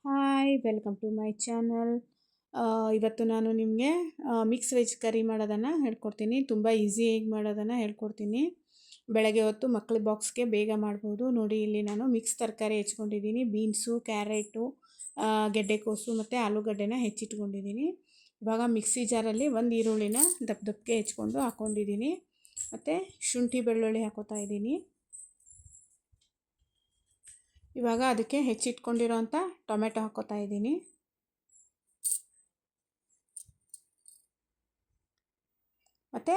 Hi welcome to my channel. ಇವತ್ತು ನಾನು ನಿಮಗೆ ಮಿಕ್ಸ್ ವೆಜ್ ಕರಿ ಮಾಡೋದನ್ನು ಹೇಳ್ಕೊಡ್ತೀನಿ. ತುಂಬ ಈಸಿಯಾಗಿ ಮಾಡೋದನ್ನು ಹೇಳ್ಕೊಡ್ತೀನಿ. ಬೆಳಗ್ಗೆ ಹೊತ್ತು ಮಕ್ಕಳ ಬಾಕ್ಸ್ಗೆ ಬೇಗ ಮಾಡ್ಬೋದು. ನೋಡಿ, ಇಲ್ಲಿ ನಾನು ಮಿಕ್ಸ್ ತರಕಾರಿ ಹೆಚ್ಕೊಂಡಿದ್ದೀನಿ. ಬೀನ್ಸು, ಕ್ಯಾರೆಟು, ಗೆಡ್ಡೆಕೋಸು ಮತ್ತು ಆಲೂಗಡ್ಡೆನ ಹೆಚ್ಚಿಟ್ಕೊಂಡಿದ್ದೀನಿ. ಇವಾಗ ಮಿಕ್ಸಿ ಜಾರಲ್ಲಿ ಒಂದು ಈರುಳ್ಳಿನ ದಪ್ಪ ದಪ್ಪಗೆ ಹೆಚ್ಕೊಂಡು ಹಾಕ್ಕೊಂಡಿದ್ದೀನಿ. ಮತ್ತು ಶುಂಠಿ ಬೆಳ್ಳುಳ್ಳಿ ಹಾಕೋತಾ ಇದ್ದೀನಿ. ಇವಾಗ ಅದಕ್ಕೆ ಹೆಚ್ಚಿಟ್ಕೊಂಡಿರೋಂಥ ಟೊಮೆಟೊ ಹಾಕೋತಾ ಇದ್ದೀನಿ. ಮತ್ತು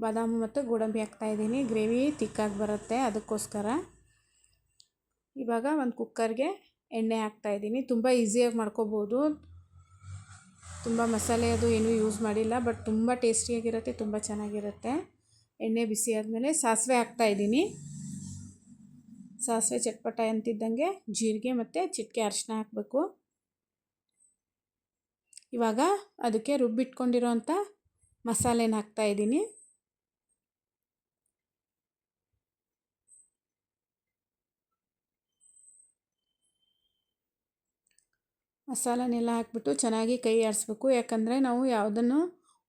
ಬಾದಾಮಿ ಮತ್ತು ಗೋಡಂಬಿ ಹಾಕ್ತಾಯಿದ್ದೀನಿ. ಗ್ರೇವಿ ತಿಕ್ಕಾಗಿ ಬರುತ್ತೆ, ಅದಕ್ಕೋಸ್ಕರ. ಇವಾಗ ಒಂದು ಕುಕ್ಕರ್ಗೆ ಎಣ್ಣೆ ಹಾಕ್ತಾಯಿದ್ದೀನಿ. ತುಂಬ ಈಸಿಯಾಗಿ ಮಾಡ್ಕೋಬೋದು. ತುಂಬ ಮಸಾಲೆ ಅದು ಏನೂ ಯೂಸ್ ಮಾಡಿಲ್ಲ, ಬಟ್ ತುಂಬ ಟೇಸ್ಟಿಯಾಗಿರುತ್ತೆ, ತುಂಬ ಚೆನ್ನಾಗಿರುತ್ತೆ. ಎಣ್ಣೆ ಬಿಸಿ ಆದಮೇಲೆ ಸಾಸಿವೆ ಹಾಕ್ತಾಯಿದ್ದೀನಿ. ಸಾಸಿವೆ ಚಟ್ಪಟ ಅಂತಿದ್ದಂಗೆ ಜೀರಿಗೆ ಮತ್ತು ಚಿಟಿಕೆ ಅರಿಶಿನ ಹಾಕಬೇಕು. ಇವಾಗ ಅದಕ್ಕೆ ರುಬ್ಬಿಟ್ಕೊಂಡಿರೋಂಥ ಮಸಾಲೆನ ಹಾಕ್ತಾಯಿದ್ದೀನಿ. ಮಸಾಲನೆಲ್ಲ ಹಾಕ್ಬಿಟ್ಟು ಚೆನ್ನಾಗಿ ಕೈ ಆಡಿಸ್ಬೇಕು. ಯಾಕಂದರೆ ನಾವು ಯಾವುದನ್ನು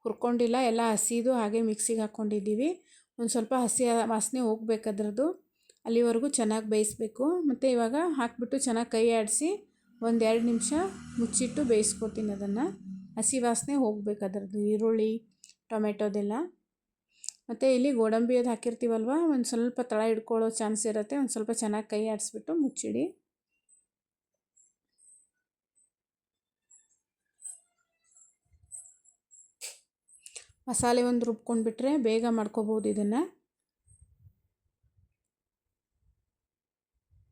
ಹುರ್ಕೊಂಡಿಲ್ಲ, ಎಲ್ಲ ಹಸಿದು ಹಾಗೆ ಮಿಕ್ಸಿಗೆ ಹಾಕ್ಕೊಂಡಿದ್ದೀವಿ. ಒಂದು ಸ್ವಲ್ಪ ಹಸಿ ವಾಸನೆ ಹೋಗ್ಬೇಕು ಅದರದ್ದು, ಅಲ್ಲಿವರೆಗೂ ಚೆನ್ನಾಗಿ ಬೇಯಿಸ್ಬೇಕು. ಮತ್ತು ಇವಾಗ ಹಾಕ್ಬಿಟ್ಟು ಚೆನ್ನಾಗಿ ಕೈ ಆಡಿಸಿ ಒಂದು 2 ನಿಮಿಷ ಮುಚ್ಚಿಟ್ಟು ಬೇಯಿಸ್ಕೊತೀನಿ. ಅದನ್ನು ಹಸಿ ವಾಸನೆ ಹೋಗ್ಬೇಕು ಅದರದ್ದು, ಈರುಳ್ಳಿ ಟೊಮೆಟೊದೆಲ್ಲ. ಮತ್ತು ಇಲ್ಲಿ ಗೋಡಂಬಿ ಅದು ಹಾಕಿರ್ತೀವಲ್ವ, ಒಂದು ಸ್ವಲ್ಪ ತಳ ಹಿಡ್ಕೊಳ್ಳೋ ಚಾನ್ಸ್ ಇರುತ್ತೆ. ಒಂದು ಸ್ವಲ್ಪ ಚೆನ್ನಾಗಿ ಕೈ ಆಡಿಸ್ಬಿಟ್ಟು ಮುಚ್ಚಿಡಿ. ಮಸಾಲೆ ಒಂದು ರುಬ್ಕೊಂಡ್ಬಿಟ್ರೆ ಬೇಗ ಮಾಡ್ಕೋಬೋದು ಇದನ್ನು.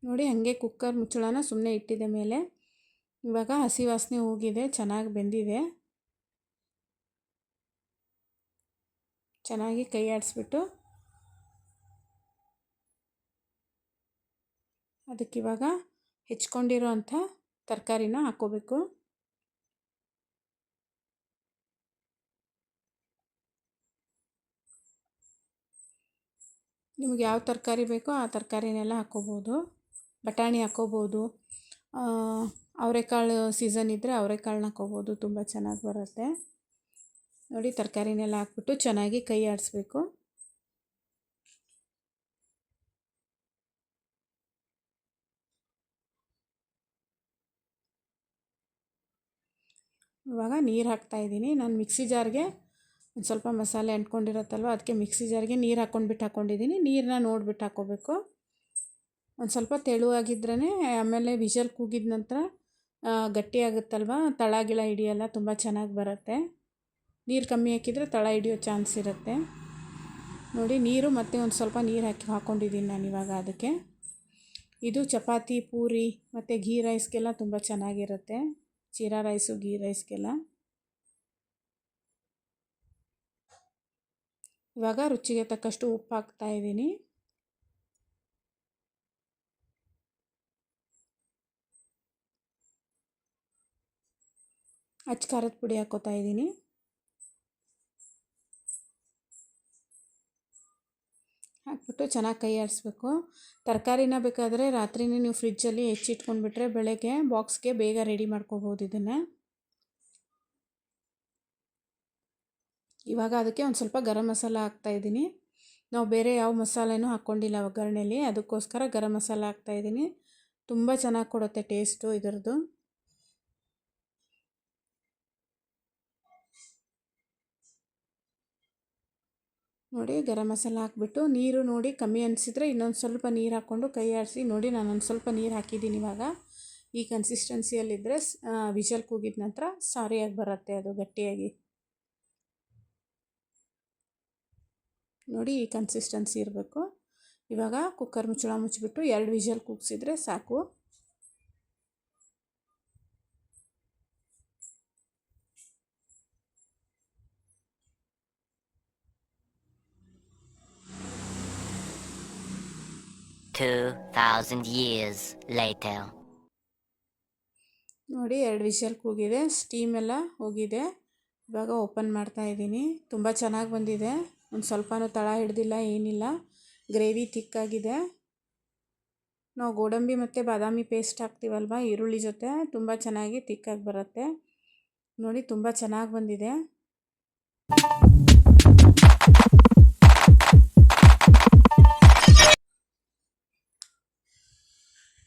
ನೋಡಿ, ಹಾಗೆ ಕುಕ್ಕರ್ ಮುಚ್ಚಳನ ಸುಮ್ಮನೆ ಇಟ್ಟಿದೆ ಮೇಲೆ. ಇವಾಗ ಹಸಿ ವಾಸನೆ ಹೋಗಿದೆ, ಚೆನ್ನಾಗಿ ಬೆಂದಿದೆ. ಚೆನ್ನಾಗಿ ಕೈ ಆಡಿಸ್ಬಿಟ್ಟು ಅದಕ್ಕಿವಾಗ ಹೆಚ್ಕೊಂಡಿರೋ ಅಂಥ ತರಕಾರಿನ ಹಾಕ್ಕೋಬೇಕು. ನಿಮಗೆ ಯಾವ ತರಕಾರಿ ಬೇಕೋ ಆ ತರಕಾರಿನೆಲ್ಲ ಹಾಕ್ಕೋಬೋದು. ಬಟಾಣಿ ಹಾಕ್ಕೋಬೋದು, ಅವರೆಕಾಳು ಸೀಸನ್ ಇದ್ದರೆ ಅವರೆಕಾಳನ್ನ ಹಾಕ್ಕೋಬೋದು, ತುಂಬ ಚೆನ್ನಾಗಿ ಬರುತ್ತೆ. ನೋಡಿ, ತರಕಾರಿನೆಲ್ಲ ಹಾಕ್ಬಿಟ್ಟು ಚೆನ್ನಾಗಿ ಕೈ ಆಡಿಸ್ಬೇಕು. ಇವಾಗ ನೀರು ಹಾಕ್ತಾಯಿದ್ದೀನಿ. ನಾನು ಮಿಕ್ಸಿ ಜಾರ್ಗೆ ಒಂದು ಸ್ವಲ್ಪ ಮಸಾಲೆ ಅಂಟ್ಕೊಂಡಿರುತ್ತಲ್ವ, ಅದಕ್ಕೆ ಮಿಕ್ಸಿ ಜಾರ್ಗೆ ನೀರು ಹಾಕ್ಕೊಂಡಿದ್ದೀನಿ. ನೀರನ್ನ ನೋಡಿಬಿಟ್ಟು ಹಾಕ್ಕೋಬೇಕು. ಒಂದು ಸ್ವಲ್ಪ ತೆಳುವಾಗಿದ್ರೇ ಆಮೇಲೆ ವಿಷಲ್ ಕೂಗಿದ ನಂತರ ಗಟ್ಟಿಯಾಗುತ್ತಲ್ವ, ತಳ ಗಿಳ ಹಿಡಿಯಲ್ಲ, ತುಂಬ ಚೆನ್ನಾಗಿ ಬರುತ್ತೆ. ನೀರು ಕಮ್ಮಿ ಹಾಕಿದರೆ ತಳ ಹಿಡಿಯೋ ಚಾನ್ಸ್ ಇರುತ್ತೆ. ನೋಡಿ, ನೀರು ಮತ್ತು ಒಂದು ಸ್ವಲ್ಪ ನೀರು ಹಾಕ್ಕೊಂಡಿದ್ದೀನಿ ನಾನು ಇವಾಗ ಅದಕ್ಕೆ. ಇದು ಚಪಾತಿ, ಪೂರಿ ಮತ್ತು ಘೀ ರೈಸ್ಗೆಲ್ಲ ತುಂಬ ಚೆನ್ನಾಗಿರುತ್ತೆ. ಜೀರಾ ರೈಸು, ಘೀ ರೈಸ್ಗೆಲ್ಲ. ಇವಾಗ ರುಚಿಗೆ ತಕ್ಕಷ್ಟು ಉಪ್ಪು ಹಾಕ್ತಾಯಿದ್ದೀನಿ. ಅಚ್ಚ ಖಾರದ ಪುಡಿ ಹಾಕ್ಕೋತಾ ಇದ್ದೀನಿ. ಹಾಕ್ಬಿಟ್ಟು ಚೆನ್ನಾಗಿ ಕೈ ಆಡಿಸ್ಬೇಕು. ತರಕಾರಿನ ಬೇಕಾದರೆ ರಾತ್ರಿನೇ ನೀವು ಫ್ರಿಜ್ಜಲ್ಲಿ ಹೆಚ್ಚಿಟ್ಕೊಂಡ್ಬಿಟ್ರೆ ಬೆಳಗ್ಗೆ ಬಾಕ್ಸ್ಗೆ ಬೇಗ ರೆಡಿ ಮಾಡ್ಕೋಬೋದು ಇದನ್ನು. ಇವಾಗ ಅದಕ್ಕೆ ಒಂದು ಸ್ವಲ್ಪ ಗರಂ ಮಸಾಲ ಹಾಕ್ತಾಯಿದ್ದೀನಿ. ನಾವು ಬೇರೆ ಯಾವ ಮಸಾಲೆನೂ ಹಾಕ್ಕೊಂಡಿಲ್ಲ ಒಗ್ಗರಣೆಯಲ್ಲಿ, ಅದಕ್ಕೋಸ್ಕರ ಗರಂ ಮಸಾಲ ಹಾಕ್ತಾಯಿದ್ದೀನಿ. ತುಂಬ ಚೆನ್ನಾಗಿ ಕೊಡುತ್ತೆ ಟೇಸ್ಟು ಇದರದ್ದು. ನೋಡಿ, ಗರಂ ಮಸಾಲ ಹಾಕ್ಬಿಟ್ಟು ನೀರು ನೋಡಿ ಕಮ್ಮಿ ಅನಿಸಿದರೆ ಇನ್ನೊಂದು ಸ್ವಲ್ಪ ನೀರು ಹಾಕ್ಕೊಂಡು ಕೈ ಆಡಿಸಿ. ನೋಡಿ, ನಾನೊಂದು ಸ್ವಲ್ಪ ನೀರು ಹಾಕಿದ್ದೀನಿ. ಇವಾಗ ಈ ಕನ್ಸಿಸ್ಟೆನ್ಸಿಯಲ್ಲಿದ್ದರೆ ವಿಷಲ್ ಕೂಗಿದ ನಂತರ ಸಾರಿಯಾಗಿ ಬರುತ್ತೆ, ಅದು ಗಟ್ಟಿಯಾಗಿ. ನೋಡಿ, ಈ ಕನ್ಸಿಸ್ಟೆನ್ಸಿ ಇರಬೇಕು. ಇವಾಗ ಕುಕ್ಕರ್ ಮುಚ್ಚಳ ಮುಚ್ಚಿಬಿಟ್ಟು 2 ವಿಷಲ್ ಕೂಗಿಸಿದ್ರೆ ಸಾಕು. years later. ನೋಡಿ, 2 ವಿಷಲ್ ಕೂಗಿದೆ, ಸ್ಟೀಮ್ ಎಲ್ಲ ಹೋಗಿದೆ. ಇವಾಗ ಓಪನ್ ಮಾಡ್ತಾ ಇದ್ದೀನಿ. ತುಂಬ ಚೆನ್ನಾಗಿ ಬಂದಿದೆ, ಒಂದು ಸ್ವಲ್ಪನೂ ತಳ ಹಿಡ್ದಿಲ್ಲ, ಏನಿಲ್ಲ. ಗ್ರೇವಿ ತಿಕ್ಕಾಗಿದೆ. ನಾವು ಗೋಡಂಬಿ ಮತ್ತು ಬಾದಾಮಿ ಪೇಸ್ಟ್ ಹಾಕ್ತೀವಲ್ವ ಈರುಳ್ಳಿ ಜೊತೆ, ತುಂಬ ಚೆನ್ನಾಗಿ ತಿಕ್ಕಾಗಿ ಬರುತ್ತೆ. ನೋಡಿ ತುಂಬ ಚೆನ್ನಾಗಿ ಬಂದಿದೆ.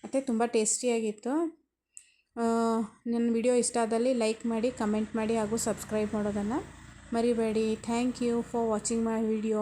ಮತ್ತು ತುಂಬ ಟೇಸ್ಟಿಯಾಗಿತ್ತು. ನನ್ನ ವಿಡಿಯೋ ಇಷ್ಟ ಆದಲ್ಲಿ ಲೈಕ್ ಮಾಡಿ, ಕಮೆಂಟ್ ಮಾಡಿ ಹಾಗೂ ಸಬ್ಸ್ಕ್ರೈಬ್ ಮಾಡೋದನ್ನು ಮರಿಬೇಡಿ. Thank you for watching my video.